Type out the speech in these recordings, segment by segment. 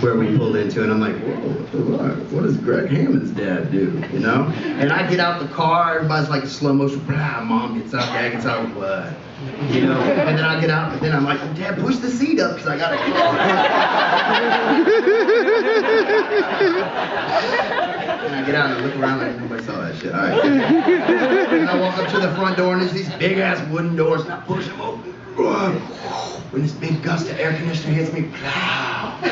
where we pulled into, and I'm like, whoa, what does Greg Hammond's dad do, you know? And I get out the car, everybody's like slow motion, blah, mom gets out, dad gets out, what? You know, and then I get out, and then I'm like, oh, Dad, push the seat up, because I got to And I get out and I look around like nobody saw that shit, all right. And I walk up to the front door, and there's these big-ass wooden doors, and I push them open. When this big gust of air conditioner hits me, pow! I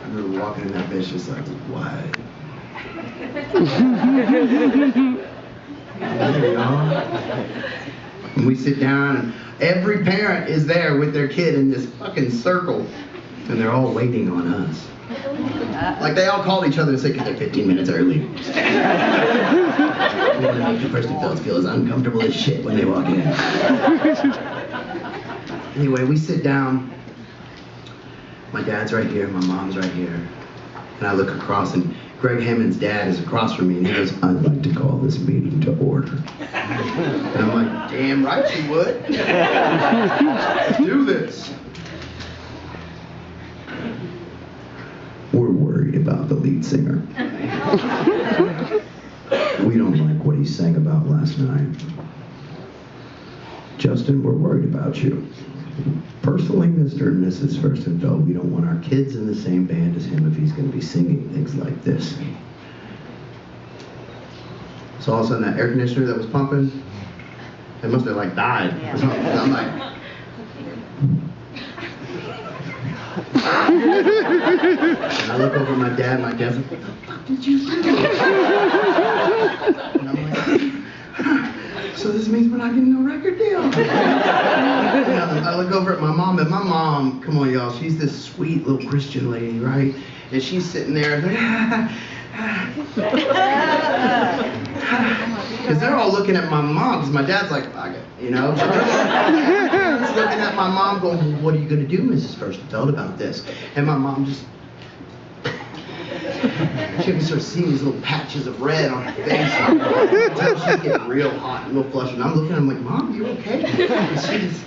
remember walking in that bitch just like, what? There we are. And we sit down, and every parent is there with their kid in this fucking circle, and they're all waiting on us. Like they all called each other and said, they're 15 minutes early. We want to make the Furstenfelds feel as uncomfortable as shit when they walk in. Anyway, we sit down. My dad's right here, my mom's right here. And I look across, and Greg Hammond's dad is across from me, and he goes, I'd like to call this meeting to order. And I'm like, damn right you would. Let's do this. We're worried about the lead singer. We don't like what he sang about last night. Justin, we're worried about you. Personally, Mr. and Mrs. Furstenfeld, we don't want our kids in the same band as him if he's going to be singing things like this. So all of a sudden that air conditioner that was pumping, it must have like died. Yeah. I'm like, and I look over at my dad's like, what the fuck did you do? And I'm like, so this means we're not getting no record deal. I look over at my mom, and my mom, come on y'all, she's this sweet little Christian lady, right? And she's sitting there, because they're all looking at my mom, because my dad's like, fuck it, you know? But they're looking at my mom going, well, what are you going to do, Mrs. Furstenfeld, about this? And my mom just, she can start seeing these little patches of red on her face. She's getting real hot and real flushed. And I'm looking at her, I'm like, Mom, you okay? And she just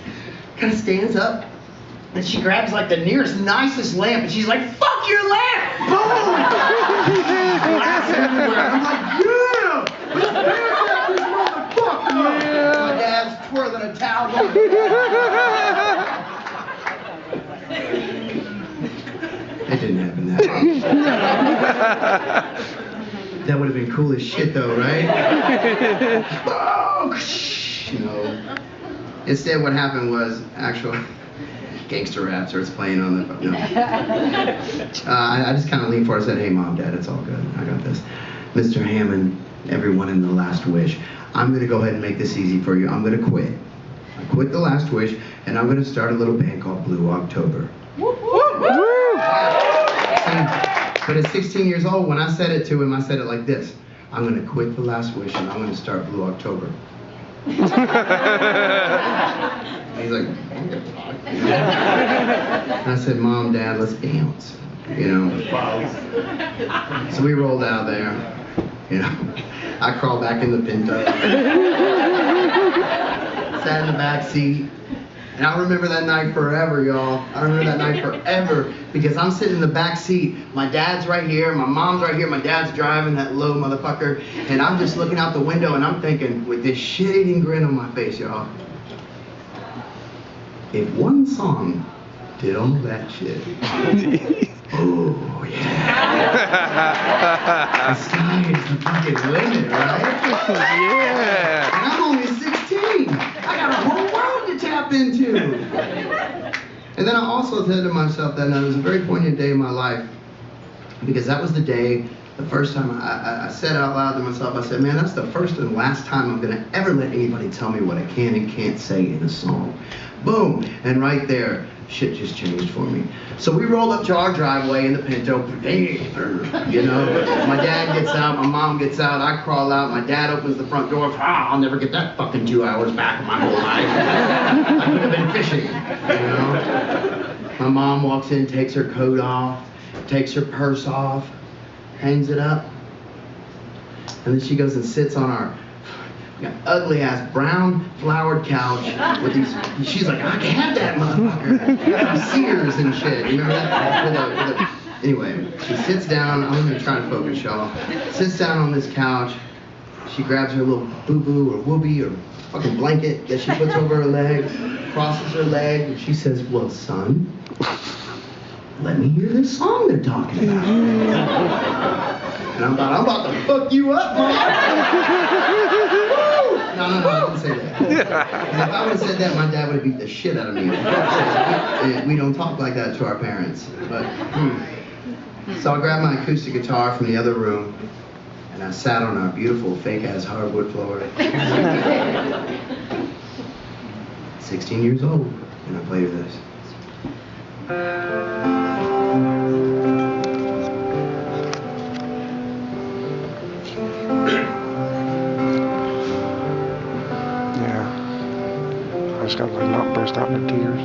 kind of stands up, and she grabs like the nearest, nicest lamp, and she's like, fuck your lamp! Boom! Glass everywhere. And I'm like, yeah! Let's dance at this motherfucker! Yeah. My dad's twirling a towel going, it didn't happen that way. That would have been cool as shit though, right? You know. Instead what happened was actual gangster rap starts playing on the, no. I just kind of leaned forward and said, hey Mom, Dad, it's all good. I got this. Mr. Hammond, everyone in The Last Wish, I'm going to go ahead and make this easy for you. I'm going to quit. I quit The Last Wish, and I'm going to start a little band called Blue October. But at 16 years old, when I said it to him, I said it like this. I'm going to quit The Last Wish, and I'm going to start Blue October. And he's like, and I said, Mom, Dad, let's dance, you know. So we rolled out there, you know. I crawled back in the Pinto, sat in the back seat. And I remember that night forever, y'all. I remember that night forever because I'm sitting in the back seat. My dad's right here, my mom's right here, my dad's driving that low motherfucker. And I'm just looking out the window and I'm thinking, with this shit-eating grin on my face, y'all, if one song did all that shit, oh yeah. The sky is the fucking limit, right? Yeah. And I'm only 16. I got a whole world to tap into. And then I also said to myself that night, it was a very poignant day in my life because that was the day, the first time I said out loud to myself, I said, man, that's the first and last time I'm going to ever let anybody tell me what I can and can't say in a song. Boom. And right there, shit just changed for me. So we rolled up to our driveway in the Pinto, you know, my dad gets out, my mom gets out, I crawl out, my dad opens the front door, I'll never get that fucking 2 hours back in my whole life. I could have been fishing, you know. My mom walks in, takes her coat off, takes her purse off, hangs it up, and then she goes and sits on our ugly ass brown flowered couch with these. She's like, I can have that motherfucker. Sears and shit. You remember that? With a Anyway, she sits down. I'm gonna try to focus, y'all. Sits down on this couch. She grabs her little boo-boo or whoopee or fucking blanket that she puts over her leg, crosses her leg, and she says, "Well, son, let me hear this song they're talking about." And I'm about to fuck you up, Mom. No, I didn't say that. And if I would have said that, my dad would have beat the shit out of me. We don't talk like that to our parents. But so I grabbed my acoustic guitar from the other room, and I sat on our beautiful fake-ass hardwood floor. 16 years old, and I played this. I just gotta like not burst out into tears.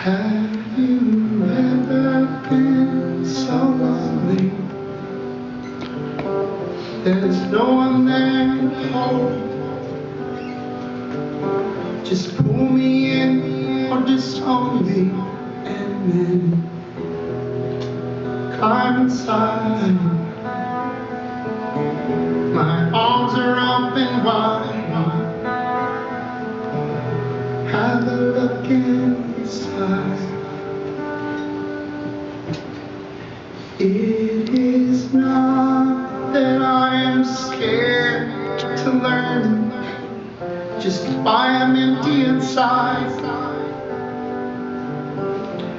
Have you ever been so lonely? There's no one there to hold. Just pull me in or disown me and then climb inside. My arms are open wide. Have a look inside. It is not that I am scared to learn, just why I'm empty inside.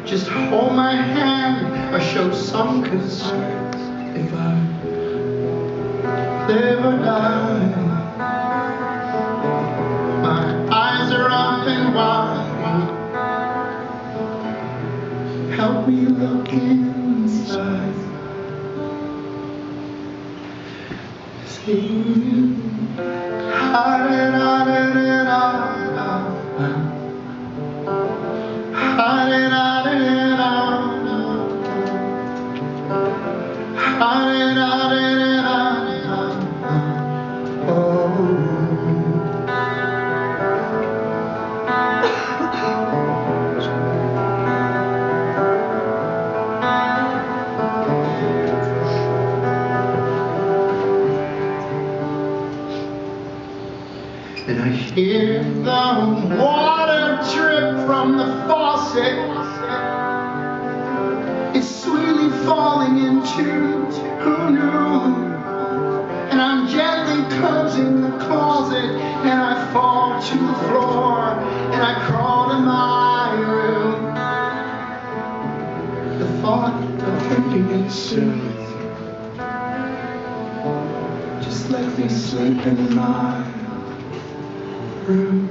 Just hold my hand or show some concern if I live or die. My eyes are open wide. Help me look inside. Singing. And I hear the water drip from the faucet. It's sweetly falling into who knew. And I'm gently closing the closet, and I fall to the floor, and I crawl to my room. The thought of thinking it soon. Just let me sleep in my room.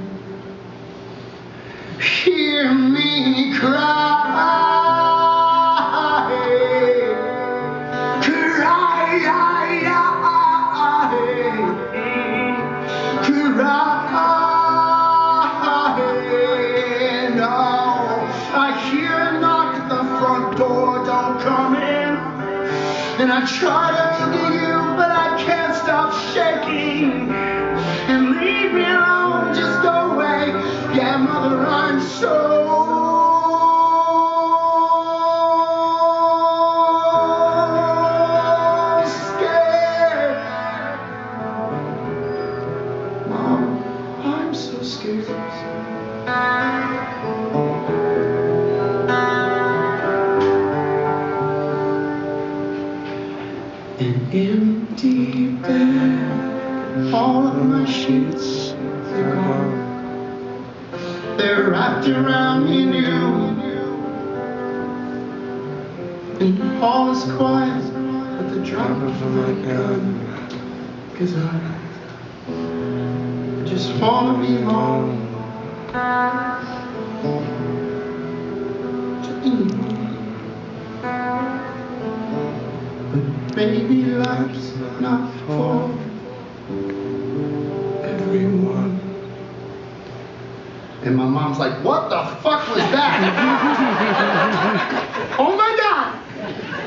Hear me cry, no, I hear a knock at the front door, don't come in. And I try to get you, but I can't stop shaking. And leave me alone, just go away. Yeah, mother, I'm so scared. Mom, I'm so scared. An empty bed, all of my sheets are gone. They're wrapped around me new, and all is quiet at the drop of my gun. 'Cause I just wanna be home to eat. But baby, life's not for everyone. And my mom's like, what the fuck was that? Oh my God.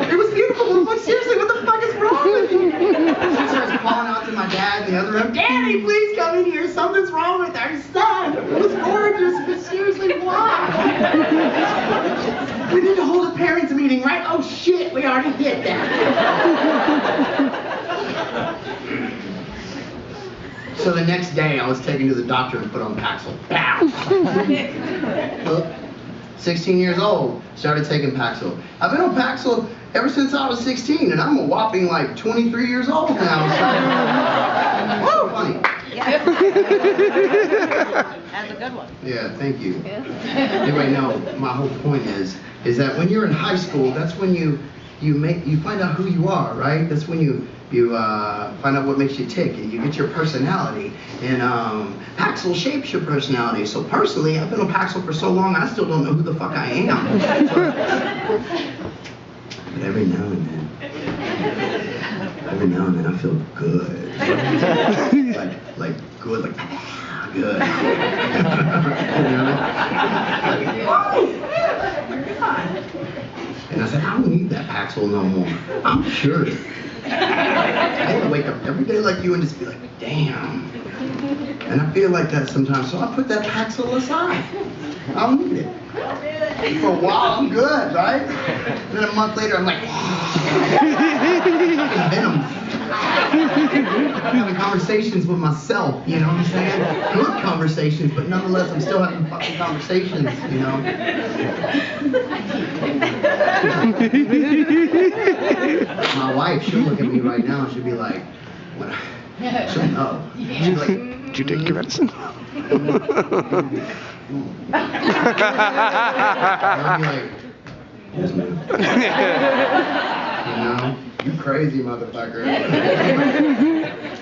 It was beautiful. I'm like, seriously, what the fuck is wrong with you? She starts calling out to my dad in the other room, Daddy, please come in here. Something's wrong with our son. It was gorgeous, but seriously, why? We need to hold a parents' meeting, right? Oh shit, we already did that. So the next day, I was taken to the doctor and put on Paxil. Bow. 16 years old, started taking Paxil. I've been on Paxil ever since I was 16, and I'm a whopping like 23 years old now. So, woo, funny. Yeah. That's a good one. Yeah, thank you. Anyway, no, my whole point is that when you're in high school, that's when you find out who you are, right? That's when you find out what makes you tick, and you get your personality. And Paxil shapes your personality. So personally, I've been on Paxil for so long, I still don't know who the fuck I am. But every now and then, I feel good. like good, like good. You know? And I said, I don't need that Paxil no more. I'm cured. I had to wake up every day like you and just be like, damn. And I feel like that sometimes, so I put that Paxil aside. I don't need it. For a while, I'm good, right? And then a month later, I'm like, venom. I'm having conversations with myself, you know what I'm saying? Good conversations, but nonetheless, I'm still having fucking conversations, you know? My wife, she'll look at me right now and she'll be like, what? She'll know. She'll be like, did you take your medicine? and I'll be like, yes, ma'am. You know? You crazy motherfucker.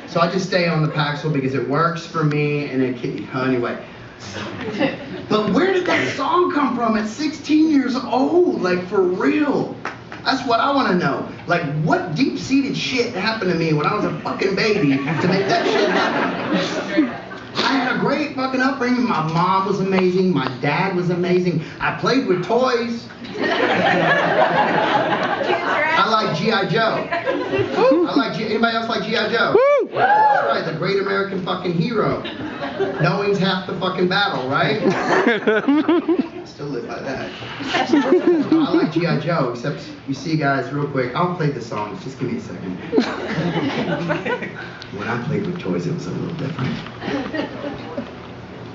So I just stay on the Paxil because it works for me and it anyway. But where did that song come from at 16 years old? Like, for real? That's what I want to know. Like, what deep-seated shit happened to me when I was a fucking baby to make that shit happen? I had a great fucking upbringing. My mom was amazing. My dad was amazing. I played with toys. I like G.I. Joe. Anybody else like G.I. Joe? Woo! That's right, the great American fucking hero. Knowing's half the fucking battle, right? I still live by that. No, I like G.I. Joe, except you see, guys, real quick, I'll play the songs. Just give me a second. When I played with toys, it was a little different.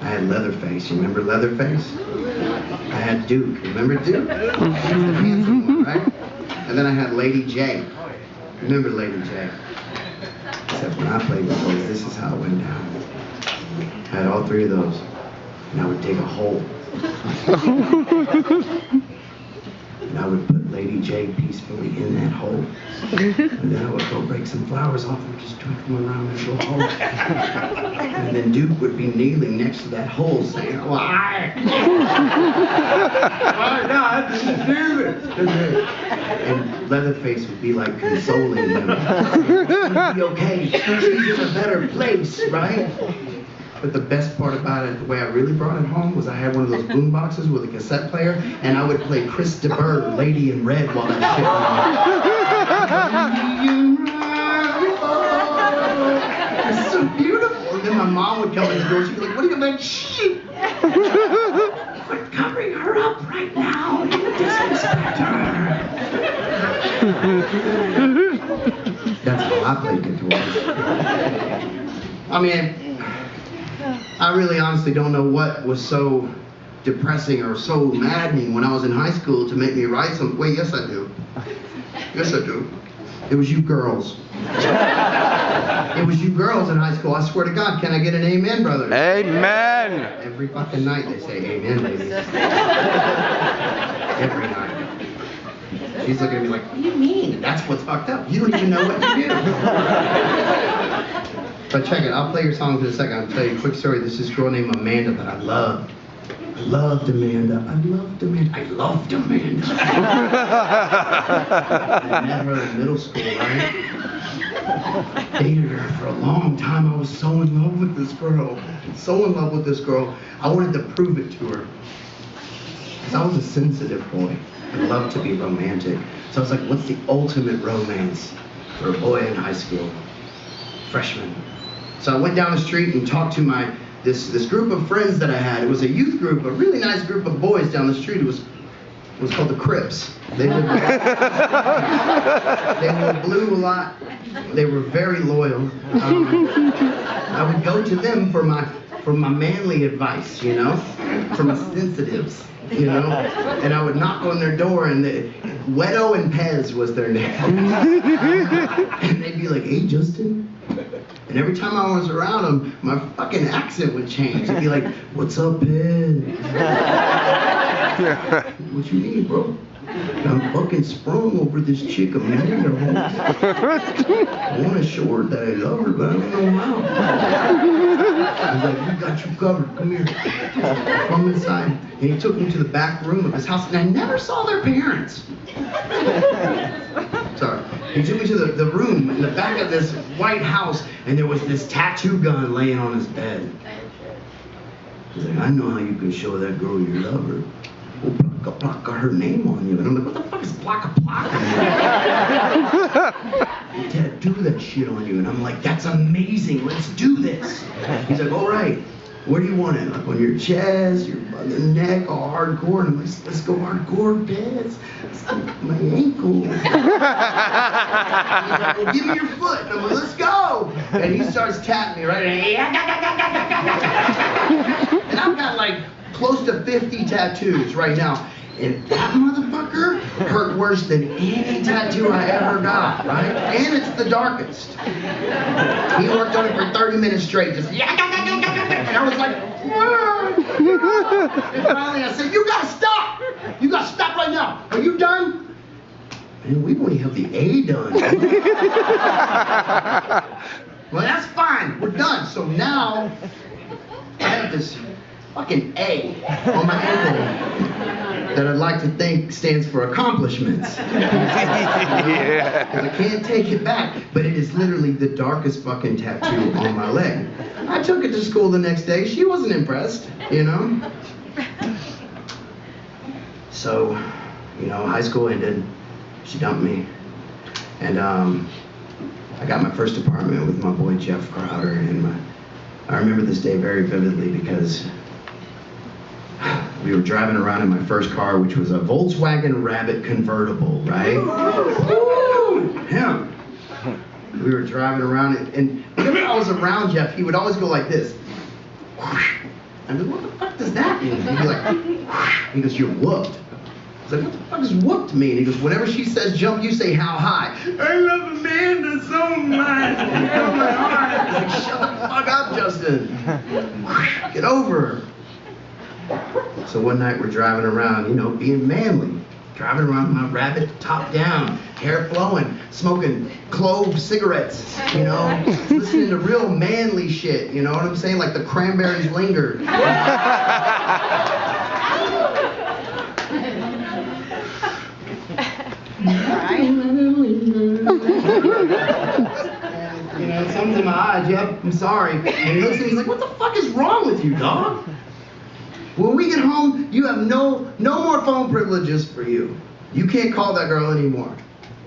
I had Leatherface. You remember Leatherface? I had Duke. Remember Duke? He was the handsome one, right? And then I had Lady J. Remember Lady J? Except when I played with toys, this is how it went down. I had all three of those. And I would dig a hole. And I would put Lady J peacefully in that hole. And then I would go break some flowers off and just twink them around that little hole. And then Duke would be kneeling next to that hole saying, why? Why not? Just do it. And Leatherface would be like consoling him. It'll be okay. She's in a better place, right? But the best part about it, the way I really brought it home, was I had one of those boom boxes with a cassette player, and I would play Chris DeBerg, Lady in Red, while that shit went on. It's so beautiful. And then my mom would come in the door, she'd be like, what are you doing? Shh! We're covering her up right now. You disrespect her. That's how I played with toys. I mean, I really honestly don't know what was so depressing or so maddening when I was in high school to make me write some. Wait, yes I do. Yes I do. It was you girls. It was you girls in high school. I swear to God, can I get an amen, brother? Amen. Every fucking night they say amen, ladies. Every night. She's looking at me like, what do you mean? That's what's fucked up. You don't even know what you do. But check it, I'll play your songs in a second. I'll tell you a quick story. There's this girl named Amanda that I loved. I loved Amanda. I loved Amanda. I loved Amanda. I met her in middle school, right? Dated her for a long time. I was so in love with this girl. So in love with this girl. I wanted to prove it to her. Because I was a sensitive boy. I loved to be romantic. So I was like, what's the ultimate romance for a boy in high school? Freshman. So I went down the street and talked to this group of friends that I had. It was a youth group, a really nice group of boys down the street. It was called the Crips. They wore blue a lot. They were very loyal. I would go to them for my manly advice, you know, for my sensitives, you know, and I would knock on their door, and Wedo and Pez was their name, and they'd be like, "Hey, Justin." And every time I was around them, my fucking accent would change. It'd be like, "What's up, Pez?" "What you need, bro?" "I'm fucking sprung over this chick a minute ago. I want to show her that I love her, but I don't know how." I was like, "We got you covered. Come here." Come inside. And he took me to the back room of his house, and I never saw their parents. Sorry. He took me to the room in the back of this white house, and there was this tattoo gun laying on his bed. He's like, "I know how you can show that girl you love her. Well, plaka plaka her name on you." And I'm like, "What the fuck is plaka plaka?" "You tattoo that shit on you." And I'm like, "That's amazing. Let's do this." He's like, "All right. Where do you want it? Like on your chest, on your neck, all hardcore?" And I'm like, "Let's go hardcore, Pez. My ankle." He's like, "Well, give me your foot." And I'm like, "Let's go." And he starts tapping me, right? And I've got like close to 50 tattoos right now. And that motherfucker hurt worse than any tattoo I ever got, right? And it's the darkest. He worked on it for 30 minutes straight, just and I was like, and finally I said, "You gotta stop! You gotta stop right now! Are you done?" "Man, we only have the A done." "Well, that's fine. We're done." So now I have this fucking A on my ankle that I'd like to think stands for accomplishments. Yeah. Because I can't take it back, but it is literally the darkest fucking tattoo on my leg. I took it to school the next day. She wasn't impressed, you know? So, you know, high school ended. She dumped me. And I got my first apartment with my boy Jeff Crowder. And I remember this day very vividly because we were driving around in my first car, which was a Volkswagen Rabbit convertible, right? Woo! Him. We were driving around, and whenever I was around Jeff, he would always go like this. I mean, what the fuck does that mean? He'd be like, he goes, "You're whooped." I was like, "What the fuck does whooped mean?" He goes, "Whenever she says jump, you say how high." "I love Amanda so much." Oh my heart. I was like, "Shut the fuck up, Justin. Get over her." So one night we're driving around, you know, being manly. Driving around with my Rabbit top down, hair flowing, smoking clove cigarettes, you know, listening to real manly shit, you know what I'm saying? Like the Cranberries Linger. You know, something's in my eye, Jeff, I'm sorry. And he looks at me, he's like, "What the fuck is wrong with you, dog? When we get home, you have no more phone privileges for you. You can't call that girl anymore.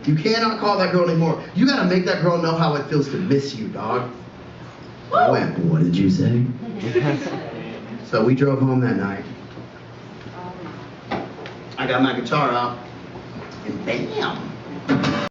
You cannot call that girl anymore. You gotta make that girl know how it feels to miss you, dog." I went, "What did you say?" So we drove home that night. I got my guitar out, and bam!